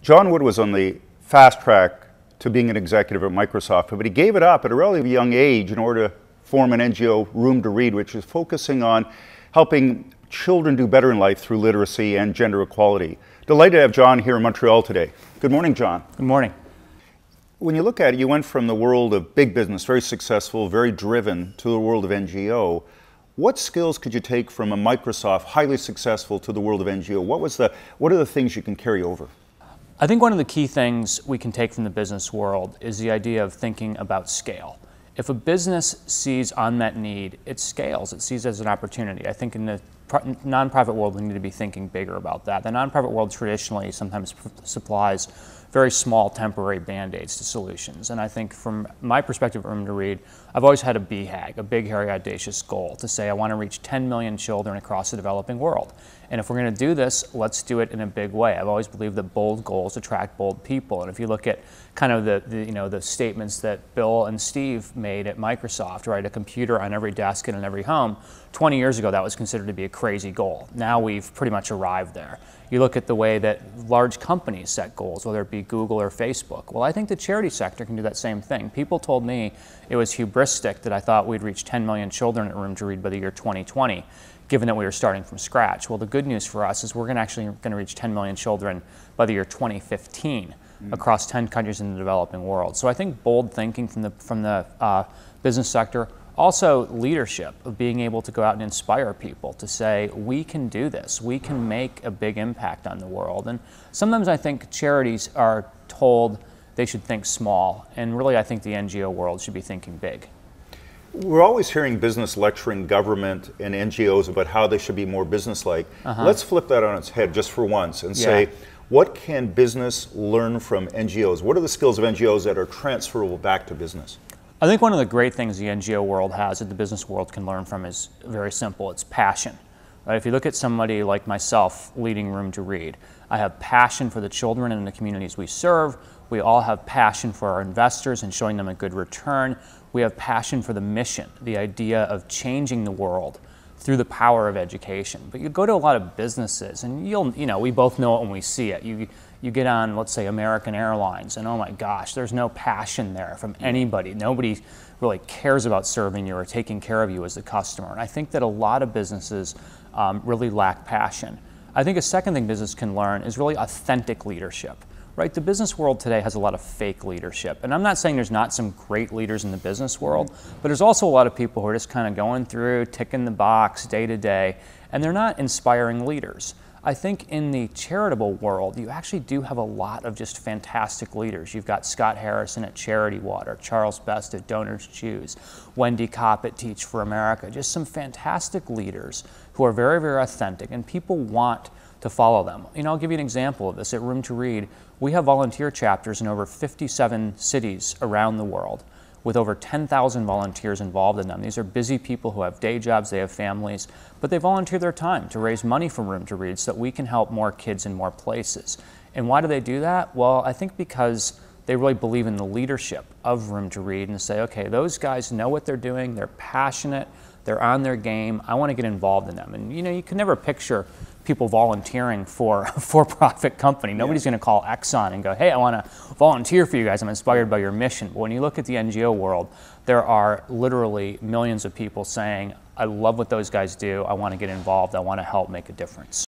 John Wood was on the fast track to being an executive at Microsoft, but he gave it up at a relatively young age in order to form an NGO, Room to Read, which is focusing on helping children do better in life through literacy and gender equality. Delighted to have John here in Montreal today. Good morning, John. Good morning. When you look at it, you went from the world of big business, very successful, very driven, to the world of NGO. What skills could you take from a Microsoft, highly successful, to the world of NGO? What are the things you can carry over? I think one of the key things we can take from the business world is the idea of thinking about scale. If a business sees unmet need, it scales, it sees it as an opportunity. I think in the nonprofit world, we need to be thinking bigger about that. The nonprofit world traditionally sometimes supplies very small temporary band-aids to solutions. And I think from my perspective at Room to Read, I've always had a BHAG, a big, hairy, audacious goal to say I want to reach 10 million children across the developing world. And if we're going to do this, let's do it in a big way. I've always believed that bold goals attract bold people. And if you look at kind of the statements that Bill and Steve made at Microsoft, right, a computer on every desk and in every home, 20 years ago that was considered to be a crazy goal. Now we've pretty much arrived there. You look at the way that large companies set goals, whether it be Google or Facebook. Well, I think the charity sector can do that same thing. People told me it was hubristic that I thought we'd reach 10 million children at Room to Read by the year 2020, given that we were starting from scratch. Well, the good news for us is we're actually going to reach 10 million children by the year 2015 across 10 countries in the developing world. So I think bold thinking from the business sector. Also, leadership, of being able to go out and inspire people to say, we can do this, we can make a big impact on the world. And sometimes I think charities are told they should think small, and really I think the NGO world should be thinking big. We're always hearing business lecturing government and NGOs about how they should be more business-like. Let's flip that on its head just for once and say, what can business learn from NGOs? What are the skills of NGOs that are transferable back to business? I think one of the great things the NGO world has that the business world can learn from is very simple. It's passion. Right? If you look at somebody like myself leading Room to Read, I have passion for the children and the communities we serve. We all have passion for our investors and showing them a good return. We have passion for the mission, the idea of changing the world through the power of education. But you go to a lot of businesses and we both know it when we see it. You get on, let's say, American Airlines, and oh my gosh, there's no passion there from anybody. Nobody really cares about serving you or taking care of you as the customer. And I think that a lot of businesses really lack passion. I think a second thing business can learn is really authentic leadership. Right? The business world today has a lot of fake leadership. And I'm not saying there's not some great leaders in the business world, but there's also a lot of people who are just kind of going through, ticking the box day to day, and they're not inspiring leaders. I think in the charitable world, you actually do have a lot of just fantastic leaders. You've got Scott Harrison at Charity Water, Charles Best at Donors Choose, Wendy Kopp at Teach for America, just some fantastic leaders who are very, very authentic, and people want to follow them. I'll give you an example of this. At Room to Read, we have volunteer chapters in over 57 cities around the world with over 10,000 volunteers involved in them. These are busy people who have day jobs, they have families, but they volunteer their time to raise money for Room to Read so that we can help more kids in more places. And why do they do that? Well, I think because they really believe in the leadership of Room to Read and say, okay, those guys know what they're doing, they're passionate, they're on their game, I want to get involved in them. And you can never picture people volunteering for a for-profit company. Nobody's going to call Exxon and go, hey, I want to volunteer for you guys, I'm inspired by your mission. But when you look at the NGO world, there are literally millions of people saying, I love what those guys do, I want to get involved, I want to help make a difference.